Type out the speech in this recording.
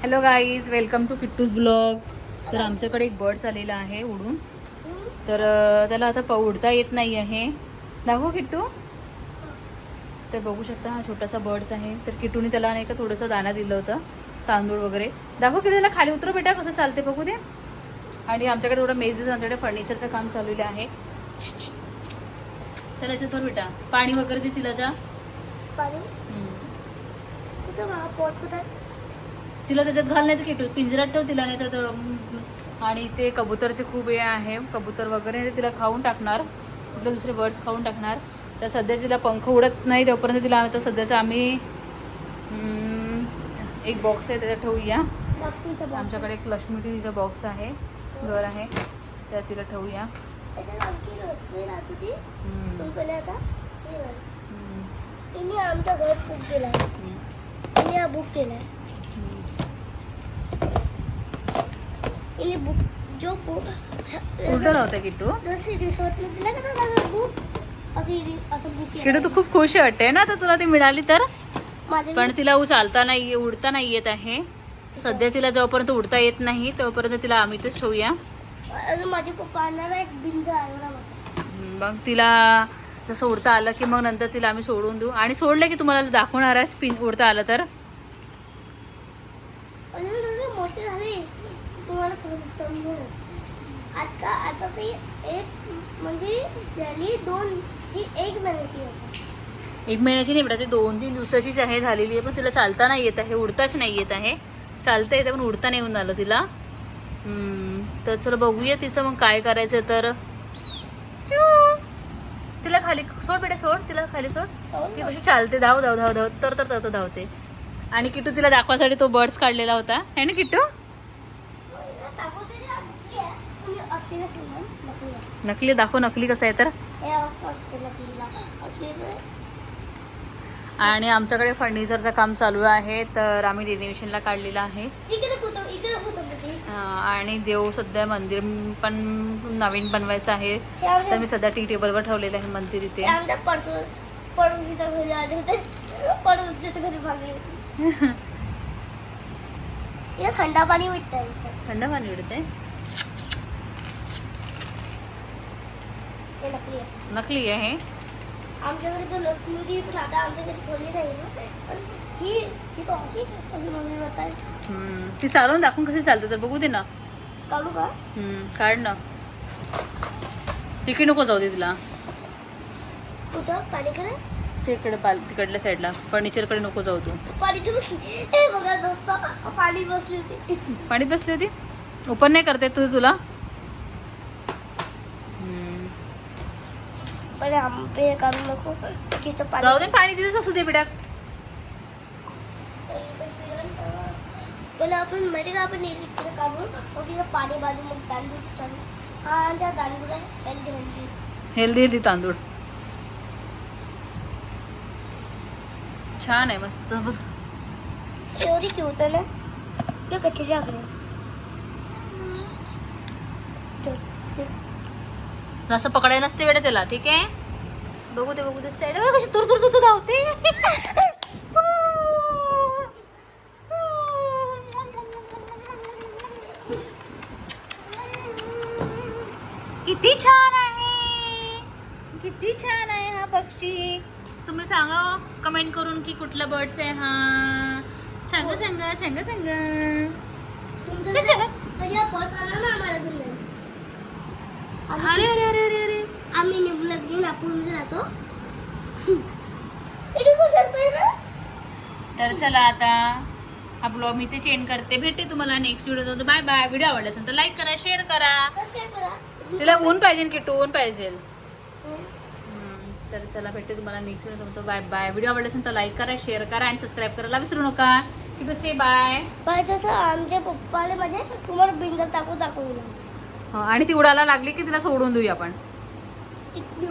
Hello guys, welcome to Kittu's blog. तर आमच्याकडे एक बर्ड्स आलेला आहे उडून. तर त्याला आता उडता येत नाही आहे. दाखव किट्टू. तर बघू शकता हा छोटासा बर्ड्स आहे. तर किट्टूने त्याला नाही का थोडंसं दाणा दिलं होतं, तांदूळ वगैरे. दाखव किट्टू, त्याला खाली उतरव बेटा, कसं चालते बघू दे. आणि आमच्याकडे थोडं मेजेस, आमच्याकडे फर्निचरचं काम चाललेलं आहे. त्याला याच्यात भर बेटा, पाणी वगैरे दे तिला जा. तिला त्याच्यात घाल, नाही तर किटू पिंजऱ्यात ठेव तिला, नाही तर. आणि ते कबूतरचे खूप हे आहे, कबूतर वगैरे तिला खाऊन टाकणार, कुठले दुसरे बर्ड्स खाऊन टाकणार. तर सध्या तिला पंख उडत नाही तोपर्यंत तिला आता सध्याचं आम्ही एक बॉक्स आहे त्याच्यात ठेवूया. आमच्याकडे एक लक्ष्मी तिचा बॉक्स आहे, घर आहे, त्यात तिला ठेवूया. आमचं घर बुक केलं आहे, बुक केलं आहे. बुक जो बुक कुठं लावतं किट्टू? रिसॉर्टला दिला का बुक, असं बुक किट्टू तू खूप खुश वाटते ना तर तुला ती मिळाली तर. माझ्या पण तिला चालता नाही, उडता नाही येत आहे सध्या. तिला जोपर्यंत उडता येत नाही तोपर्यंत तिला आम्ही इथेच ठेवूया. माझे पप्पा आणणार एक बिंज आहे. मग तिला जसं उडता आलं की मग नंतर तिला आम्ही सोडून देऊ. आणि सोडलं की तुम्हाला दाखवणार आहे स्पिन उडता आलं तर. अजून जसे मोठे झाले तुम्हाला समजूनच. आता आता ते एक म्हणजे झाली दोन, ही 1 महिन्याची होती. 1 महिन्याची नाही बेटा, ते 2-3 दिवसाचीच आहे झालेली आहे. पण तिला चालता नाही येत आहे, उडताच नाही येत आहे. चालता येतं पण उडता नाही येऊन आलं तिला. तर चला बघूया तिचं मग काय करायचं. तर तिला खाली सोड बेटा, सोड तिला खाली सोड. ती कशी चालते, धाव धाव धाव धाव तर तर तर धावते. आणि किट्टू तिला दाखवासाठी तो बर्ड्स काढलेला होता है ना किट्टू. नकली दाखव, नकली कसं आहे तर. आणि आमच्याकडे फर्निचरचं काम चालू आहे, तर आम्ही रिनोव्हेशनला काढलेलं आहे. आणि देव सध्या मंदिर पण नवीन बनवायचं आहे. तर मी सध्या टी टेबलवर ठेवलेलं आहे मंदिर इथे. थंड पाणी भेटतंय, थंड पाणी मिळते. नकली आहे आमच्याकडे तो लक्ष्मी पण आता आमच्याकडे थोडी नाही ना, पण ही तो अशी म्हणून जात आहे. ती चालवून दाखवून कशी चालते तर बघू दे ना. काढू का? काढ ना. तिकडे नको जाऊ दे तिला. कुठं पाणी करा तिकडे तिकडल्या साईडला फर्निचरकडे नको जाऊ तू. पाणीची बसली, हे बघा दोस्त, पाणी बसली होती. पाणी बसली होती. ओपन नाही करते तुला. पण आंबे काढू नको, जाऊ दे, पाणी तिथेच असू दे बेटा. पण आपण माहिती का, आपण इकडे काढून मग पाणी बाजू, मग तांदूळ चालू. हा ज्या तांदूळ आहे हेल्दी हेल्दी हेल्दी तांदूळ छान आहे, मस्त बघ. एवढी क्यूट आहे ना, तुला कच्ची आकडे असं पकडायला नसते बेटा त्याला. ठीक आहे, बघू दे साईड कशी दूर दूर दूर धावते. किती छान आहे, किती छान आहे हा पक्षी. तुम्ही सांगा कमेंट करून की कुठला बर्ड्स आहे हा. सांगा सांगा सांगा सांगा. अरे अरे अरे अरे अरे, आम्ही निघून घेऊन आपण राहतो. तर चला आता हा ब्लॉग मी इथे चेंज करते. भेटते तुम्हाला next video. Bye bye. Video आवडला असेल तर लाईक करा, शेअर करा. सबस्क्राईब करा. तिला ऊन पाहिजे की ऊन पाहिजे. तर चला भेटते तुम्हाला नेक्स्ट व्हिडिओ. तुमचं बाय बाय. व्हिडिओ आवडला असेल तर लाईक करा, शेअर करा आणि सबस्क्राईब करायला विसरू नका. किटू से बाय. बाय. जसं आमच्या पप्पाला म्हणजे तुम्हाला बिंजर दाखवू आणि ती उडायला लागली की तिला सोडून देऊया आपण. इतकी